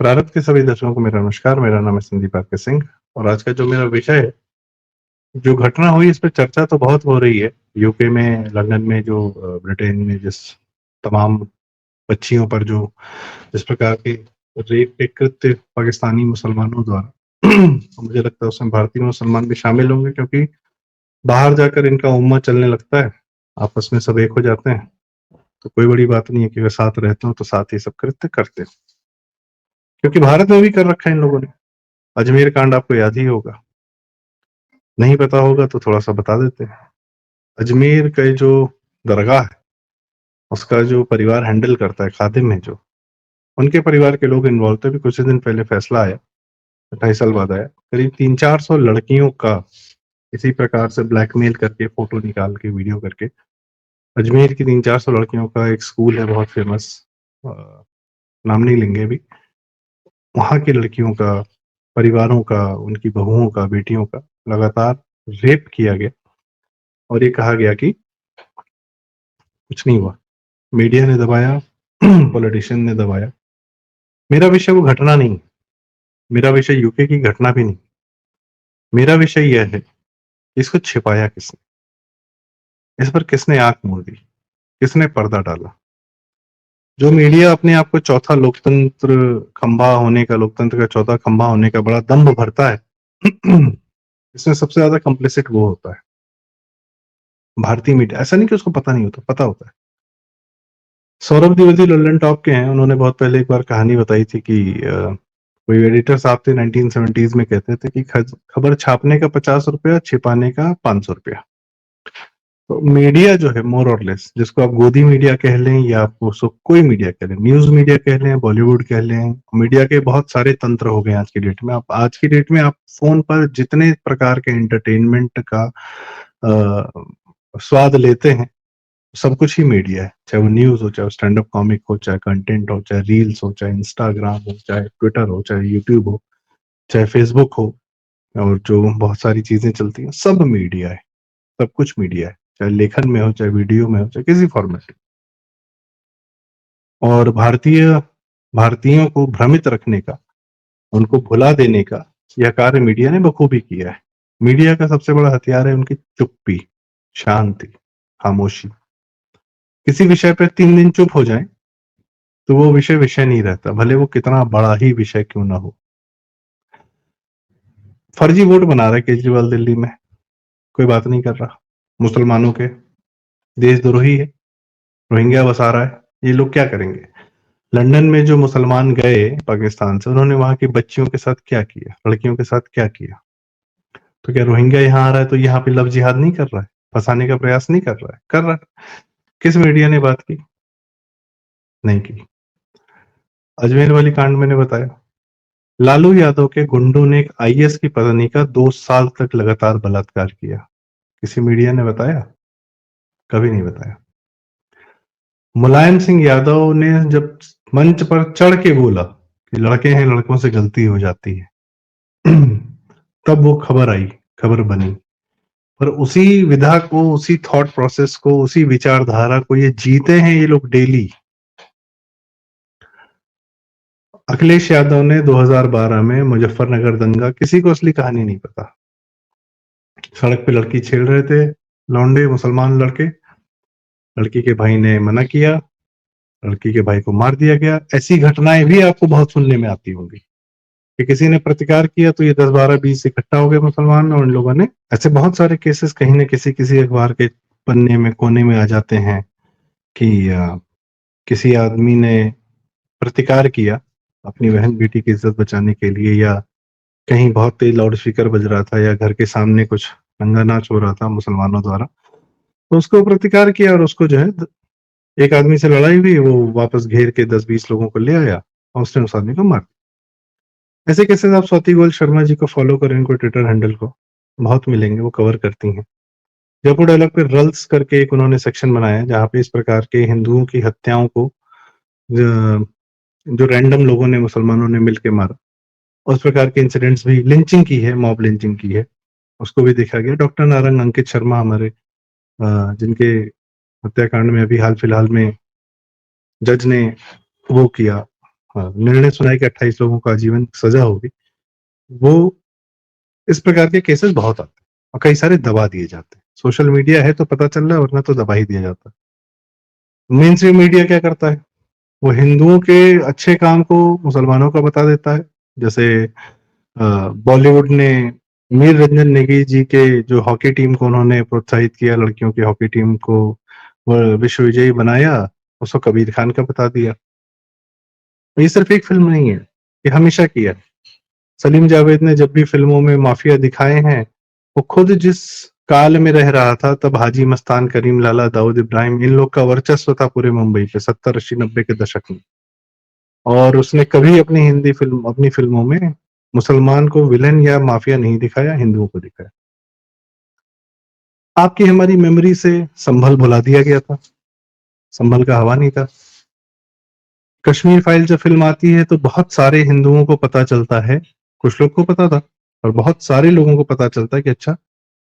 प्रारब्ध के सभी दर्शकों को मेरा नमस्कार। मेरा नाम है संदीप आके सिंह और आज का जो मेरा विषय है, जो घटना हुई इस पे चर्चा तो बहुत हो रही है। यूके में, लंदन में, जो ब्रिटेन में जिस तमाम बच्चियों पर जो जिस प्रकार के रेप के कृत्य पाकिस्तानी मुसलमानों द्वारा मुझे लगता है उसमें भारतीय मुसलमान भी शामिल होंगे, क्योंकि बाहर जाकर इनका उम्मा चलने लगता है, आपस में सब एक हो जाते हैं, तो कोई बड़ी बात नहीं है कि वे साथ रहते हो तो साथ ही सब कृत्य करते हैं। क्योंकि भारत में भी कर रखा है इन लोगों ने। अजमेर कांड आपको याद ही होगा, नहीं पता होगा तो थोड़ा सा बता देते हैं। अजमेर का जो दरगाह है, उसका जो परिवार हैंडल करता है, खादिम है जो, उनके परिवार के लोग इन्वॉल्व थे। अभी कुछ दिन पहले फैसला आया, 28 साल बाद आया। करीब 300-400 लड़कियों का इसी प्रकार से ब्लैकमेल करके, फोटो निकाल के, वीडियो करके, अजमेर की 300-400 लड़कियों का एक स्कूल है बहुत फेमस, नाम नहीं लेंगे अभी, वहां की लड़कियों का, परिवारों का, उनकी बहुओं का, बेटियों का लगातार रेप किया गया और ये कहा गया कि कुछ नहीं हुआ। मीडिया ने दबाया, पॉलिटिशियन ने दबाया। मेरा विषय वो घटना नहीं, मेरा विषय यूके की घटना भी नहीं। मेरा विषय यह है, इसको छिपाया किसने, इस पर किसने आंख मूंद दी, किसने पर्दा डाला। जो मीडिया अपने आप को चौथा लोकतंत्र खंभा होने का, लोकतंत्र का चौथा खंभा होने का बड़ा दम्भ भरता है, इसमें सबसे ज्यादा कंप्लिसिट वो होता है भारतीय मीडिया। ऐसा नहीं कि उसको पता नहीं होता, पता होता है। सौरभ द्विवेदी लल्लन टॉप के हैं। उन्होंने बहुत पहले एक बार कहानी बताई थी कि कोई एडिटर साहब थे 1970s में, कहते थे कि खबर छापने का 50 रुपया, छिपाने का 500 रुपया। तो मीडिया जो है, मोर और लेस, जिसको आप गोदी मीडिया कह लें या आप उसको कोई मीडिया कह लें, न्यूज मीडिया कह लें, बॉलीवुड कह लें, मीडिया के बहुत सारे तंत्र हो गए आज की डेट में। आप आज की डेट में आप फोन पर जितने प्रकार के एंटरटेनमेंट का स्वाद लेते हैं, सब कुछ ही मीडिया है। चाहे वो न्यूज हो, चाहे वो स्टैंड अप कॉमिक हो, चाहे कंटेंट हो, चाहे रील्स हो, चाहे इंस्टाग्राम हो, चाहे ट्विटर हो, चाहे यूट्यूब हो, चाहे फेसबुक हो, और जो बहुत सारी चीजें चलती हैं, सब मीडिया है। सब कुछ मीडिया है, चाहे लेखन में हो, चाहे वीडियो में हो, चाहे किसी फॉर्मेट में। और भारतीयों को भ्रमित रखने का, उनको भुला देने का यह कार्य मीडिया ने बखूबी किया है। मीडिया का सबसे बड़ा हथियार है उनकी चुप्पी, शांति, खामोशी। किसी विषय पर 3 दिन चुप हो जाए तो वो विषय विषय नहीं रहता, भले वो कितना बड़ा ही विषय क्यों ना हो। फर्जी वोट बना रहा है केजरीवाल दिल्ली में, कोई बात नहीं कर रहा। मुसलमानों के देशद्रोही है, रोहिंग्या बसा रहा है, ये लोग क्या करेंगे। लंदन में जो मुसलमान गए पाकिस्तान से, उन्होंने वहां की बच्चियों के साथ क्या किया, लड़कियों के साथ क्या किया। तो क्या रोहिंग्या यहाँ आ रहा है तो यहाँ पे लव जिहाद नहीं कर रहा है, फंसाने का प्रयास नहीं कर रहा है? कर रहा है। किस मीडिया ने बात की? नहीं की। अजमेर वाली कांड मैंने बताया। लालू यादव के गुंडों ने एक आईएएस की पत्नी का 2 साल तक लगातार बलात्कार किया, किसी मीडिया ने बताया? कभी नहीं बताया। मुलायम सिंह यादव ने जब मंच पर चढ़ के बोला कि लड़के हैं, लड़कों से गलती हो जाती है, तब वो खबर आई, खबर बनी। पर उसी विधा को, उसी थॉट प्रोसेस को, उसी विचारधारा को ये जीते हैं ये लोग डेली। अखिलेश यादव ने 2012 में मुजफ्फरनगर दंगा, किसी को असली कहानी नहीं पता। सड़क पे लड़की छेड़ रहे थे लौंडे, मुसलमान लड़के, लड़की के भाई ने मना किया, लड़की के भाई को मार दिया गया। ऐसी घटनाएं भी आपको बहुत सुनने में आती होंगी कि किसी ने प्रतिकार किया तो ये 10-12-20 इकट्ठा हो गए मुसलमान, और उन लोगों ने, ऐसे बहुत सारे केसेस कहीं ना किसी किसी अखबार के पन्ने में, कोने में आ जाते हैं कि किसी आदमी ने प्रतिकार किया अपनी बहन बेटी की इज्जत बचाने के लिए, या कहीं बहुत तेज लाउड स्पीकर बज रहा था, या घर के सामने कुछ नंगा नाच हो रहा था मुसलमानों द्वारा, तो उसको प्रतिकार किया और उसको जो है, एक आदमी से लड़ाई हुई, वो वापस घेर के 10-20 लोगों को ले आया और उसने उस आदमी को मार दिया। ऐसे केसेस आप स्वाति गोयल शर्मा जी को फॉलो करें, उनको ट्विटर हैंडल को, बहुत मिलेंगे, वो कवर करती हैं। जयपुर डायलॉग पे रल्स करके एक उन्होंने सेक्शन बनाया जहाँ पे इस प्रकार के हिंदुओं की हत्याओं को, जो रैंडम लोगों ने, मुसलमानों ने मिलकर मारा, उस प्रकार के इंसिडेंट्स भी, लिंचिंग की है, मॉब लिंचिंग की है, उसको भी देखा गया। डॉक्टर नारंग, अंकित शर्मा हमारे, जिनके हत्याकांड में अभी हाल फिलहाल में जज ने वो किया, निर्णय सुनाया कि 28 लोगों को आजीवन सजा होगी, वो इस प्रकार के केसेस बहुत आते हैं और कई सारे दबा दिए जाते हैं। सोशल मीडिया है तो पता चल रहा है, वरना तो दबा ही दिया जाता है। मेन स्ट्रीम मीडिया क्या करता है? वो हिंदुओं के अच्छे काम को मुसलमानों को बता देता है। जैसे बॉलीवुड ने मीर रंजन नेगी जी के जो हॉकी टीम को उन्होंने प्रोत्साहित किया, लड़कियों की हॉकी टीम को विश्व विजयी बनाया, उसको कबीर खान का बता दिया। ये सिर्फ एक फिल्म नहीं है, ये हमेशा किया है। सलीम जावेद ने जब भी फिल्मों में माफिया दिखाए हैं, वो खुद जिस काल में रह रहा था, तब हाजी मस्तान, करीम लाला, दाऊद इब्राहिम, इन लोग का वर्चस्व था पूरे मुंबई पे 70, 80, 90 के दशक में। और उसने कभी अपनी फिल्मों में मुसलमान को विलेन या माफिया नहीं दिखाया, हिंदुओं को दिखाया। आपकी हमारी मेमोरी से संभल भुला दिया गया था, संभल का हवा नहीं था। कश्मीर फाइल जब फिल्म आती है तो बहुत सारे हिंदुओं को पता चलता है, कुछ लोग को पता था, और बहुत सारे लोगों को पता चलता है कि अच्छा,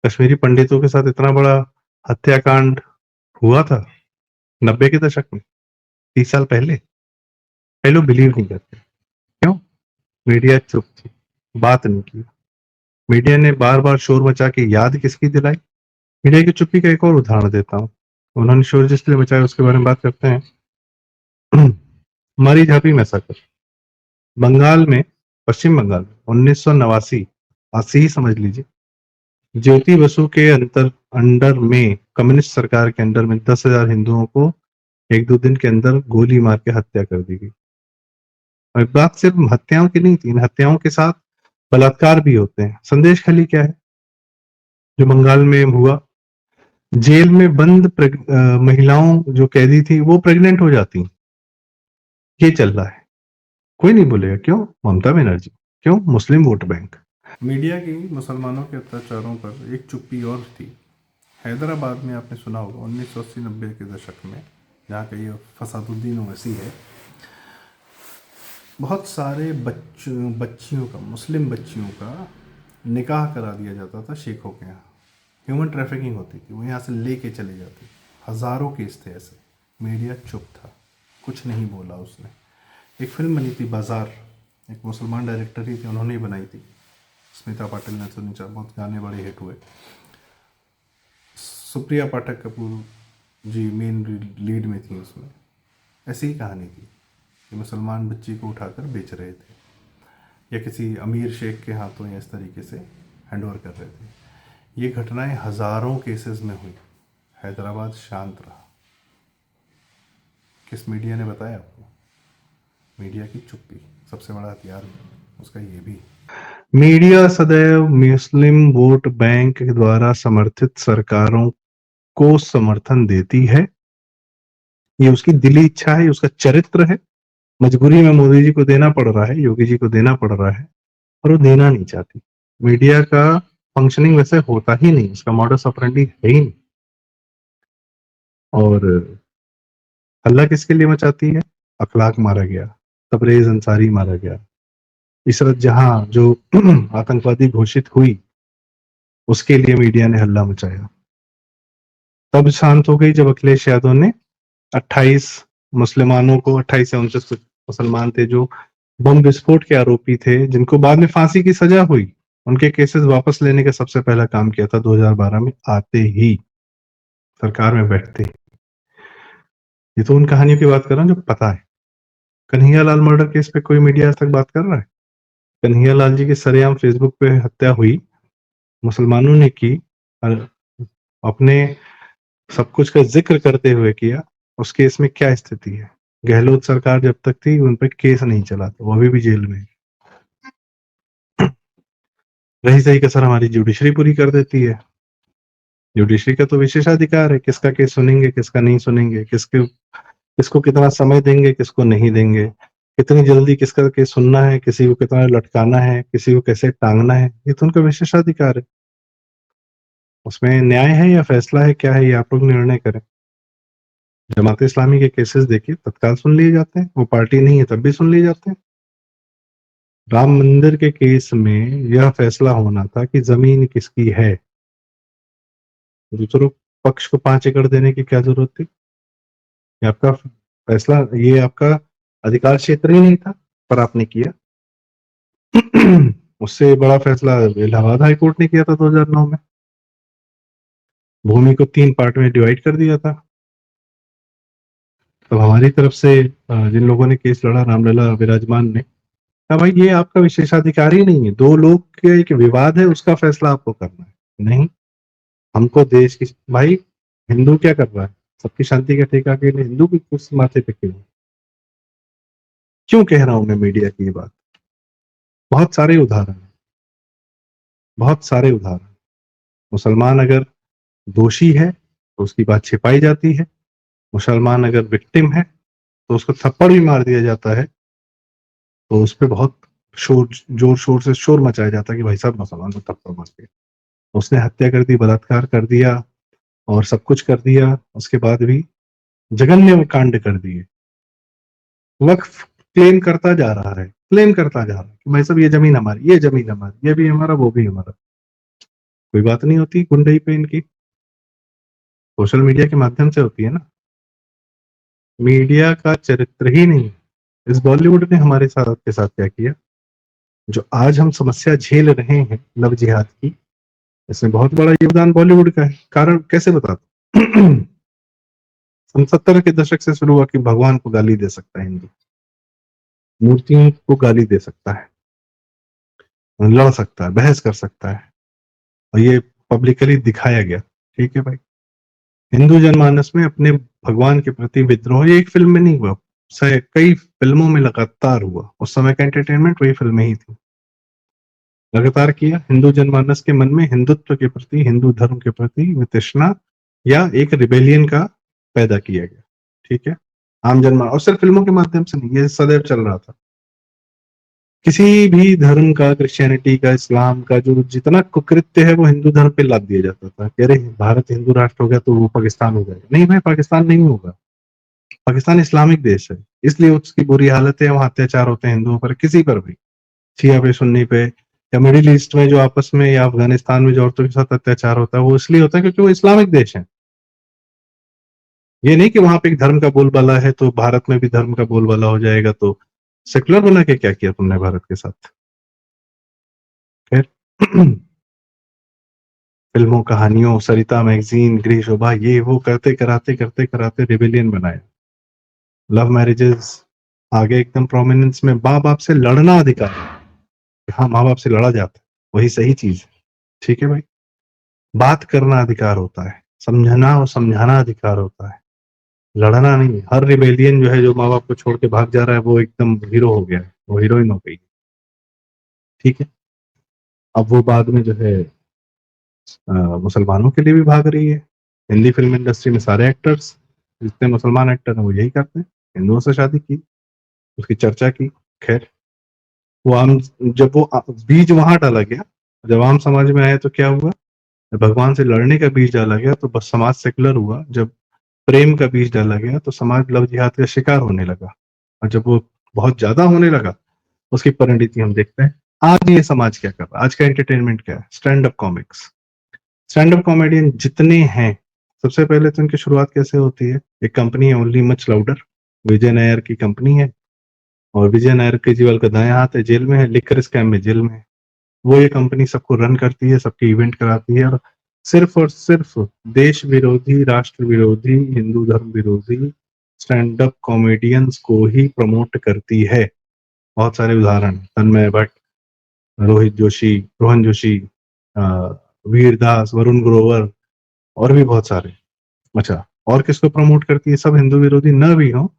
कश्मीरी पंडितों के साथ इतना बड़ा हत्याकांड हुआ था 90 के दशक में, 30 साल पहले। कई लोग बिलीव नहीं करते। क्यों? मीडिया चुप थी, बात नहीं की। मीडिया ने बार बार शोर मचा के याद किसकी दिलाई? मीडिया की चुप्पी का एक और उदाहरण देता हूँ। उन्होंने शोर जिसके लिए मचाया उसके बारे में बात करते हैं। मरी झापी मैसाकर बंगाल में, पश्चिम बंगाल में 1989, आज से ही समझ लीजिए, ज्योति बसु के अंडर में, कम्युनिस्ट सरकार के अंडर में 10,000 हिंदुओं को एक दो दिन के अंदर गोली मार के हत्या कर दी गई। और बात सिर्फ हत्याओं की नहीं थी, इन हत्याओं के साथ बलात्कार भी होते हैं। संदेश खाली क्या है जो बंगाल में हुआ? जेल में बंद महिलाओं जो कैदी थी वो प्रेग्नेंट हो जाती। ये चल रहा है, कोई नहीं बोलेगा। क्यों? ममता बनर्जी। क्यों? मुस्लिम वोट बैंक। मीडिया की मुसलमानों के अत्याचारों पर एक चुप्पी और थी। हैदराबाद में आपने सुना होगा 1980-90 के दशक में, जहाँ का ये फसादुद्दीन ओवैसी है, बहुत सारे बच्चियों का, मुस्लिम बच्चियों का निकाह करा दिया जाता था शेखों के यहाँ। ह्यूमन ट्रैफिकिंग होती थी, वो यहाँ से लेके चले जाते। हज़ारों केस थे ऐसे। मीडिया चुप था, कुछ नहीं बोला उसने। एक फिल्म बनी थी बाज़ार, एक मुसलमान डायरेक्टर ही थे, उन्होंने ही बनाई थी। स्मिता पाटिल ने सुनी, बहुत गाने बड़े हिट हुए। सुप्रिया पाठक कपूर जी मेन लीड में थी उसमें। ऐसी ही कहानी थी कि मुसलमान बच्ची को उठाकर बेच रहे थे, या किसी अमीर शेख के हाथों या इस तरीके से हैंडओवर कर रहे थे। ये घटनाएं हज़ारों केसेस में हुई। हैदराबाद शांत रहा। किस मीडिया ने बताया आपको? मीडिया की चुप्पी सबसे बड़ा हथियार उसका ये भी। मीडिया सदैव मुस्लिम वोट बैंक द्वारा समर्थित सरकारों को समर्थन देती है। ये उसकी दिली इच्छा है, उसका चरित्र है। मजबूरी में मोदी जी को देना पड़ रहा है, योगी जी को देना पड़ रहा है, और वो देना नहीं चाहती। मीडिया का फंक्शनिंग वैसे होता ही नहीं, उसका मॉडस ऑपरेंडी है ही नहीं। और हल्ला किसके लिए मचाती है? अखलाक मारा गया, तबरेज अंसारी मारा गया, इशरत जहां जो आतंकवादी घोषित हुई, उसके लिए मीडिया ने हल्ला मचाया। तब शांत हो गई जब अखिलेश यादव ने 28 मुसलमानों को, 28 या 29 मुसलमान थे जो बम विस्फोट के आरोपी थे, जिनको बाद में फांसी की सजा हुई, उनके केसेस वापस लेने का सबसे पहला काम किया था 2012 में, आते ही सरकार में बैठते ही। ये तो उन कहानियों की बात कर रहा हूँ जो पता है। कन्हैया लाल मर्डर केस पे कोई मीडिया आज तक बात कर रहा है? कन्हैया लाल जी की सरेआम फेसबुक पे हत्या हुई, मुसलमानों ने की, अपने सब कुछ का जिक्र करते हुए किया। उस केस में क्या स्थिति है? गहलोत सरकार जब तक थी उन पर केस नहीं चला था, वो अभी भी जेल में। रही सही कसर हमारी जुडिशरी पूरी कर देती है। जुडिशरी का तो विशेषाधिकार है, किसका केस सुनेंगे, किसका नहीं सुनेंगे, किसको कितना समय देंगे, किसको नहीं देंगे, कितनी जल्दी किसका केस सुनना है, किसी को कितना लटकाना है, किसी को कैसे टांगना है, ये तो उनका विशेषाधिकार है। उसमें न्याय है या फैसला है, क्या है, ये आप लोग निर्णय करें। जमात इस्लामी के केसेस देखिए, तत्काल सुन लिए जाते हैं, वो पार्टी नहीं है तब भी सुन लिए जाते हैं। राम मंदिर के केस में यह फैसला होना था कि जमीन किसकी है, दूसरों पक्ष को 5 एकड़ देने की क्या जरूरत थी? ये आपका फैसला, ये आपका अधिकार क्षेत्र ही नहीं था, पर आपने किया। उससे बड़ा फैसला इलाहाबाद हाई कोर्ट ने किया था 2009 में, भूमि को 3 पार्ट में डिवाइड कर दिया था। तो हमारी तरफ से जिन लोगों ने केस लड़ा, रामलला विराजमान ने कहा भाई ये आपका विशेषाधिकार ही नहीं है, 2 लोग के एक विवाद है उसका फैसला आपको करना है। नहीं, हमको देश की भाई, हिंदू क्या कर रहा है, सबकी शांति का ठेका के लिए हिंदू की कुछ माथे पे क्यों कह रहा हूं मैं मीडिया की ये बात? बहुत सारे उदाहरण, बहुत सारे उदाहरण। मुसलमान अगर दोषी है तो उसकी बात छिपाई जाती है, मुसलमान अगर विक्टिम है तो उसको थप्पड़ भी मार दिया जाता है, तो उस पर बहुत शोर, जोर शोर से शोर मचाया जाता है कि भाई साहब मुसलमान को थप्पड़ मार दिया, उसने हत्या कर दी, बलात्कार कर दिया और सब कुछ कर दिया, उसके बाद भी जघन्य कांड कर दिए। वक्फ क्लेम करता जा रहा है, क्लेम करता जा रहा है कि भाई साहब ये जमीन हमारी, ये जमीन हमारी, ये भी हमारा, वो भी हमारा। कोई बात नहीं होती गुंडई पे इनकी, सोशल मीडिया के माध्यम से होती है ना। मीडिया का चरित्र ही नहीं। इस बॉलीवुड ने हमारे साथ के साथ क्या किया, जो आज हम समस्या झेल रहे हैं लव जिहाद की, इसमें बहुत बड़ा योगदान बॉलीवुड का है। कारण कैसे बता दो? सन 70 के दशक से शुरू हुआ कि भगवान को गाली दे सकता है हिंदू, मूर्तियों को गाली दे सकता है, लड़ सकता है, बहस कर सकता है, और ये पब्लिकली दिखाया गया। ठीक है भाई, हिंदू जनमानस में अपने भगवान के प्रति विद्रोह ये एक फिल्म में नहीं हुआ, कई फिल्मों में लगातार हुआ। उस समय का एंटरटेनमेंट वही फिल्में ही थी, लगातार किया। हिंदू जनमानस के मन में हिंदुत्व के प्रति, हिंदू धर्म के प्रति वितृष्णा या एक रिबेलियन का पैदा किया गया। ठीक है, आम जनमान, और सिर्फ फिल्मों के माध्यम से नहीं, ये सदैव चल रहा था। किसी भी धर्म का, क्रिश्चियनिटी का, इस्लाम का, जो जितना कुकृत्य है वो हिंदू धर्म पे लाद दिया जाता था। कह रहे भारत हिंदू राष्ट्र हो गया तो वो पाकिस्तान हो जाएगा। नहीं भाई, पाकिस्तान नहीं होगा। पाकिस्तान इस्लामिक देश है, इसलिए उसकी बुरी हालत है, वहां अत्याचार होते हैं हिंदुओं पर, किसी पर भी, शिया पे, सुन्नी पे, या मिडिल ईस्ट में जो आपस में, या अफगानिस्तान में जो औरतों के साथ अत्याचार होता है, वो इसलिए होता है क्योंकि वो इस्लामिक देश है। ये नहीं कि वहां पे एक धर्म का बोलबाला है तो भारत में भी धर्म का बोलबाला हो जाएगा। तो सेकुलर बना के क्या किया तुमने भारत के साथ? खैर, फिल्मों, कहानियों, सरिता मैगजीन, गृह शोभा, ये वो करते कराते करते कराते रिबेलियन बनाया। लव मैरिजेस आगे एकदम प्रोमिनेंस में। माँ बाप से लड़ना अधिकार है, हाँ माँ बाप से लड़ा जाता है, वही सही चीज है। ठीक है भाई, बात करना अधिकार होता है, समझना और समझाना अधिकार होता है, लड़ना नहीं। हर रिबेलियन जो है, जो माँ बाप को छोड़ के भाग जा रहा है, वो एकदम हीरो हो गया है, वो हीरोइन हो गई। ठीक है, अब वो बाद में जो है मुसलमानों के लिए भी भाग रही है। हिंदी फिल्म इंडस्ट्री में सारे एक्टर्स, जितने मुसलमान एक्टर हैं, वो यही करते हैं, हिंदुओं से शादी की, उसकी चर्चा की। खैर, वो आम, जब वो बीज वहां डाला गया, जब आम समाज में आया तो क्या हुआ, जब भगवान से लड़ने का बीज डाला गया तो बस समाज सेकुलर हुआ। जब प्रेम का बीज डाला गया तो समाज लव जिहाद का शिकार होने लगा, और जब वो बहुत ज्यादा होने लगा, उसकी परिणति हम देखते हैं। आज ये समाज क्या कर रहा है, आज का एंटरटेनमेंट क्या है? Stand up comics. Stand up comedian जितने हैं, सबसे पहले तो इनकी शुरुआत कैसे होती है? एक कंपनी है, ओनली मच लाउडर, विजय नायर की कंपनी है, और विजय नायर केजरीवाल का दायां हाथ है, जेल में है, लिकर स्कैम में जेल में है। वो ये कंपनी सबको रन करती है, सबके इवेंट कराती है, और सिर्फ देश विरोधी, राष्ट्र विरोधी, हिंदू धर्म विरोधी स्टैंड अप कॉमेडियंस को ही प्रमोट करती है। बहुत सारे उदाहरण, तन्मय भट्ट, रोहित जोशी, रोहन जोशी, वीर दास, वरुण ग्रोवर, और भी बहुत सारे। अच्छा, और किसको प्रमोट करती है? सब हिंदू विरोधी न भी हो,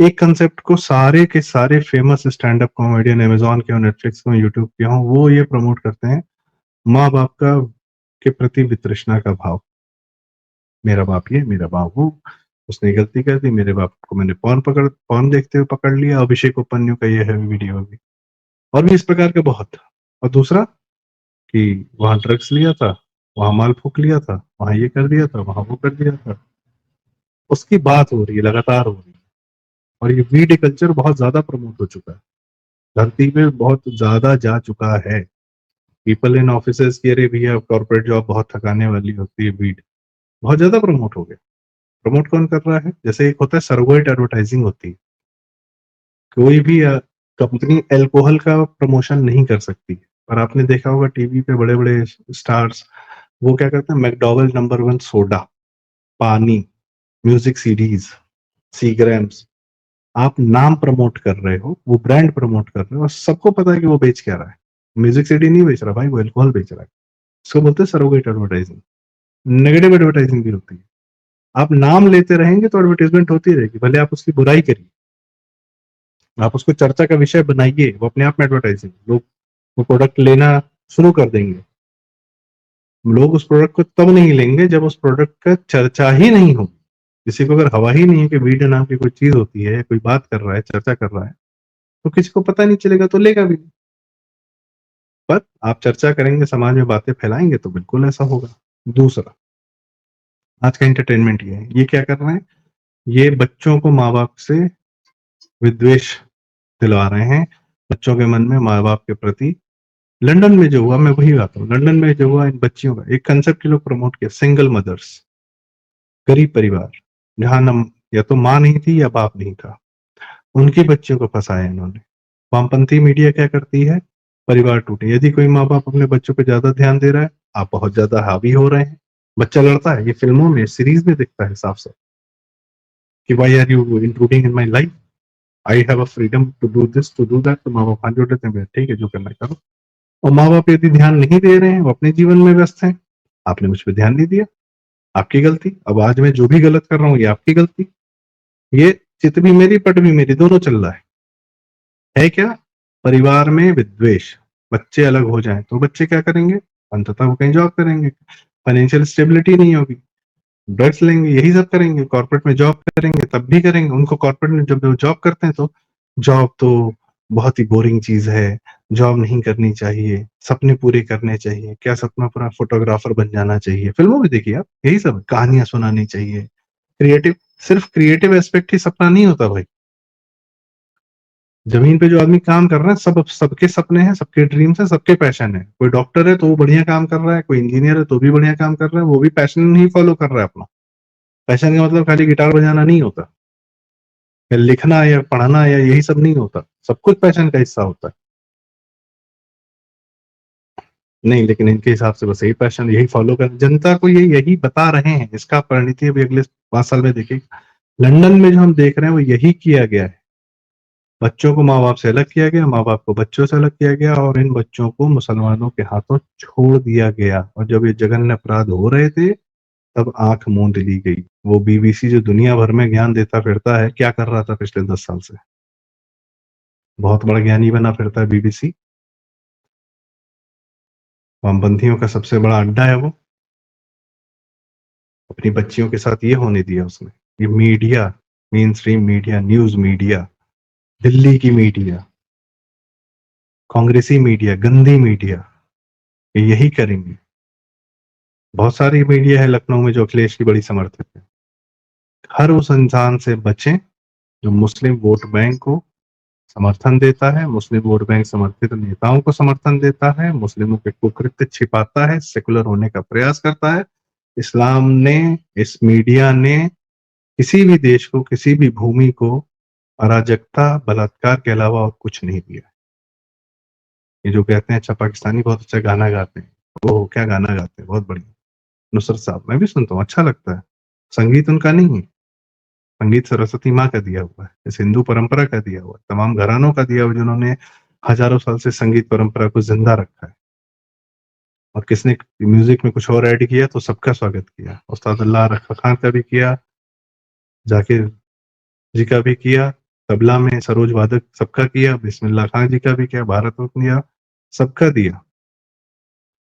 एक कंसेप्ट को सारे के सारे famous stand up comedian, Amazon के हो, नेटफ्लिक्स के हो, यूट्यूब के हो, वो ये प्रमोट करते हैं, माँ बाप का के प्रति वितृष्णा का भाव। मेरा बाप ये, मेरा बाप वो, उसने गलती कर दी, मेरे बाप को मैंने पॉर्न देखते हुए पकड़ लिया। अभिषेक उपन्यु का ये है वीडियो भी, और भी इस प्रकार के बहुत। और दूसरा कि वहां ड्रग्स लिया था, वहां माल फूक लिया था, वहां ये कर दिया था, वहां वो कर दिया था, उसकी बात हो रही है, लगातार हो रही है। और ये वीड कल्चर बहुत ज्यादा प्रमोट हो चुका है, धरती पे बहुत ज्यादा जा चुका है। पीपल इन ऑफिसेज की, अरे भैया कॉर्पोरेट जॉब बहुत थकाने वाली होती है, वीड बहुत ज्यादा प्रमोट हो गया। प्रमोट कौन कर रहा है? जैसे एक होता है सरोगेट एडवर्टाइजिंग होती है, कोई भी कंपनी अल्कोहल का प्रमोशन नहीं कर सकती। और आपने देखा होगा टीवी पे बड़े-बड़े स्टार्स वो क्या करते हैं, मैकडॉवेल नंबर 1 सोडा, पानी, म्यूजिक सीडीज़, सीग्राम्स, आप नाम प्रमोट कर रहे हो, वो ब्रांड प्रमोट कर रहे हो और सबको पता है कि वो बेच क्या रहा है। म्यूजिक सीडी नहीं बेच रहा भाई, वो अल्कोहल बेच रहा है। इसको बोलते हैं सरोगेट एडवर्टाइजिंग। नेगेटिव एडवर्टाइजिंग भी होती है। आप नाम लेते रहेंगे तो एडवर्टाइजमेंट होती रहेगी, भले आप उसकी बुराई करिए, आप उसको चर्चा का विषय बनाइए, वो अपने आप में एडवर्टाइजिंग, लोग वो प्रोडक्ट लेना शुरू कर देंगे। लोग उस प्रोडक्ट को तब नहीं लेंगे जब उस प्रोडक्ट का चर्चा ही नहीं हो। किसी को अगर हवा ही नहीं है कि वीड नाम की कोई चीज होती है, कोई बात कर रहा है, चर्चा कर रहा है, तो किसी को पता नहीं चलेगा तो लेगा भी नहीं। पर आप चर्चा करेंगे, समाज में बातें फैलाएंगे तो बिल्कुल ऐसा होगा। दूसरा, आज का एंटरटेनमेंट ये है, ये क्या कर रहे हैं, ये बच्चों को माँ बाप से विद्वेष दिलवा रहे हैं, बच्चों के मन में माँ बाप के प्रति। लंदन में जो हुआ, मैं वही बात हूँ, लंदन में जो हुआ, इन बच्चियों का एक कंसेप्ट लोग प्रमोट किया, सिंगल मदर्स, गरीब परिवार, जहां न या तो माँ नहीं थी या बाप नहीं था, उनकी बच्चियों को फंसाया इन्होंने। वामपंथी मीडिया क्या करती है, परिवार टूटे, यदि कोई माँ बाप अपने बच्चों पे ज्यादा ध्यान दे रहा है, आप बहुत ज्यादा हावी हो रहे हैं, बच्चा लड़ता है, ये फिल्मों में सीरीज में दिखता है साफ साफ कि why are you intruding in my life, I have a freedom to do this to do that. तो माँ बाप हाथ जोड़ लेते हैं, ठीक है जो करना है करो। और माँ बाप यदि ध्यान नहीं दे रहे हैं, वो अपने जीवन में व्यस्त हैं, आपने मुझ पर ध्यान नहीं दिया, आपकी गलती। अब आज मैं जो भी गलत कर रहा हूँ ये आपकी गलती। ये चित भी मेरी, पट भी मेरी, दोनों चल रहा है क्या, परिवार में विद्वेष। बच्चे अलग हो जाएं तो बच्चे क्या करेंगे, अंततः वो कहीं जॉब करेंगे, फाइनेंशियल स्टेबिलिटी नहीं होगी, ड्रग्स लेंगे, यही सब करेंगे, कॉर्पोरेट में जॉब करेंगे, तब भी करेंगे। उनको कॉर्पोरेट में जब वो जॉब करते हैं तो जॉब तो बहुत ही बोरिंग चीज है, जॉब नहीं करनी चाहिए, सपने पूरे करने चाहिए। क्या सपना पूरा, फोटोग्राफर बन जाना चाहिए। फिल्मों में देखिए आप, यही सब कहानियां सुनानी चाहिए, क्रिएटिव, सिर्फ क्रिएटिव एस्पेक्ट ही सपना नहीं होता भाई। जमीन पे जो आदमी काम कर रहा है, सब सबके सपने हैं, सबके ड्रीम्स हैं, सबके पैशन है। कोई डॉक्टर है तो वो बढ़िया काम कर रहा है, कोई इंजीनियर है तो भी बढ़िया काम कर रहा है, वो भी पैशन ही फॉलो कर रहा है अपना। पैशन का मतलब खाली गिटार बजाना नहीं होता, या लिखना या पढ़ना या यही सब नहीं होता, सब कुछ पैशन का हिस्सा होता है। नहीं, लेकिन इनके हिसाब से बस यही पैशन, यही फॉलो कर, जनता को ये यही बता रहे हैं। इसका परिणति अभी अगले 5 साल में देखिए, लंदन में जो हम देख रहे हैं वो यही किया गया है। बच्चों को माँ बाप से अलग किया गया, माँ बाप को बच्चों से अलग किया गया, और इन बच्चों को मुसलमानों के हाथों छोड़ दिया गया। और जब ये जघन्य अपराध हो रहे थे तब आंख मूंद ली गई। वो बीबीसी जो दुनिया भर में ज्ञान देता फिरता है, क्या कर रहा था पिछले 10 साल से, बहुत बड़ा ज्ञानी बना फिरता है बीबीसी। वामपंथियों का सबसे बड़ा अड्डा है वो, अपनी बच्चियों के साथ ये होने दिया उसने। ये media, main stream media, news media, Delhi की मीडिया, कांग्रेसी मीडिया, गंदी मीडिया, ये यही करेंगे। बहुत सारी मीडिया है लखनऊ में जो अखिलेश की बड़ी समर्थक है। हर उस इंसान से बचें जो मुस्लिम वोट बैंक को समर्थन देता है, मुस्लिम वोट बैंक समर्थित नेताओं को समर्थन देता है, मुस्लिमों के कुकृत्य छिपाता है, सेकुलर होने का प्रयास करता है। इस्लाम ने, इस मीडिया ने किसी भी देश को, किसी भी भूमि को अराजकता, बलात्कार के अलावा और कुछ नहीं दिया। ये जो कहते हैं अच्छा पाकिस्तानी बहुत अच्छा गाना गाते हैं, वो क्या गाना गाते हैं, बहुत बढ़िया, नुसरत साहब, मैं भी सुनता हूँ, अच्छा लगता है। संगीत उनका नहीं है, संगीत सरस्वती माँ का दिया हुआ है, इस हिंदू परंपरा का दिया हुआ है, तमाम घरानों का दिया हुआ, जिन्होंने हजारों साल से संगीत परंपरा को जिंदा रखा है। और किसने म्यूजिक में कुछ और ऐड किया तो सबका स्वागत किया, उस्ताद अल्लाह रखा खान का भी किया, जाकिर जी का भी किया, तबला में सरोज वादक सबका किया, बिस्मिल्लाह खान जी का भी किया, भारत रत्न दिया, सबका दिया।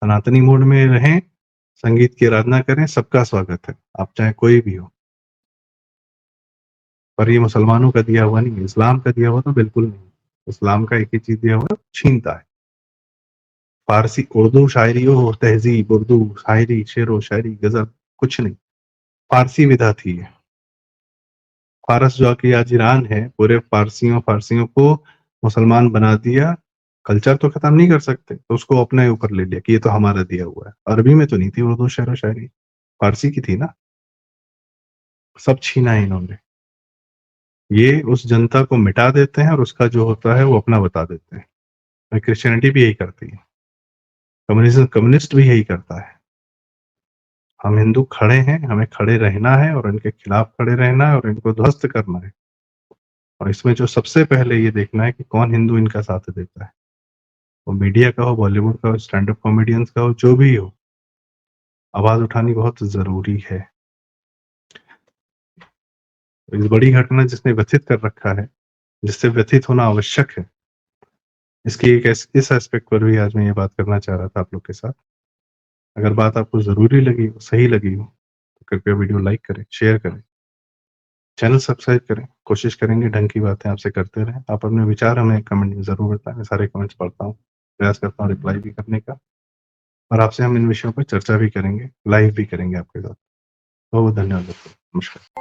सनातनी मोड में रहें, संगीत की आराधना करें, सबका स्वागत है, आप चाहे कोई भी हो। पर ये मुसलमानों का दिया हुआ नहीं है, इस्लाम का दिया हुआ तो बिल्कुल नहीं। इस्लाम का एक ही चीज दिया हुआ, छीनता है। फारसी, उर्दू शायरी हो, तहजीब, उर्दू शायरी, शेर व शायरी, गजल, कुछ नहीं। फारसी विधा थी ये। फारस जो कि आज ईरान है, पूरे फारसियों को मुसलमान बना दिया। कल्चर तो खत्म नहीं कर सकते, तो उसको अपने ऊपर ले लिया कि ये तो हमारा दिया हुआ है। अरबी में तो नहीं थी उर्दू शेर व शायरी, फारसी की थी ना। सब छीना है इन्होंने। ये उस जनता को मिटा देते हैं और उसका जो होता है वो अपना बता देते हैं। और क्रिश्चियनिटी भी यही करती है। कम्युनिस्ट भी यही करता है। हम हिंदू खड़े हैं, हमें खड़े रहना है और इनके खिलाफ खड़े रहना है और इनको ध्वस्त करना है। और इसमें जो सबसे पहले ये देखना है कि कौन हिंदू इनका साथ देता है। वो मीडिया का हो, बॉलीवुड का हो, स्टैंड अप कॉमेडियंस का हो, जो भी हो, आवाज़ उठानी बहुत ज़रूरी है। इस बड़ी घटना जिसने व्यथित कर रखा है, जिससे व्यथित होना आवश्यक है, इसकी एक इस एस्पेक्ट पर भी आज मैं ये बात करना चाह रहा था आप लोग के साथ। अगर बात आपको ज़रूरी लगी हो, सही लगी हो, तो कृपया वीडियो लाइक करें, शेयर करें, चैनल सब्सक्राइब करें। कोशिश करेंगे ढंग की बातें आपसे करते रहें। आप अपने विचार हमें कमेंट में ज़रूर बताएँ, मैं सारे कमेंट्स पढ़ता हूँ, प्रयास करता हूँ रिप्लाई भी करने का और आपसे हम इन विषयों पर चर्चा भी करेंगे, लाइव भी करेंगे आपके साथ। बहुत-बहुत धन्यवाद आपका। नमस्कार।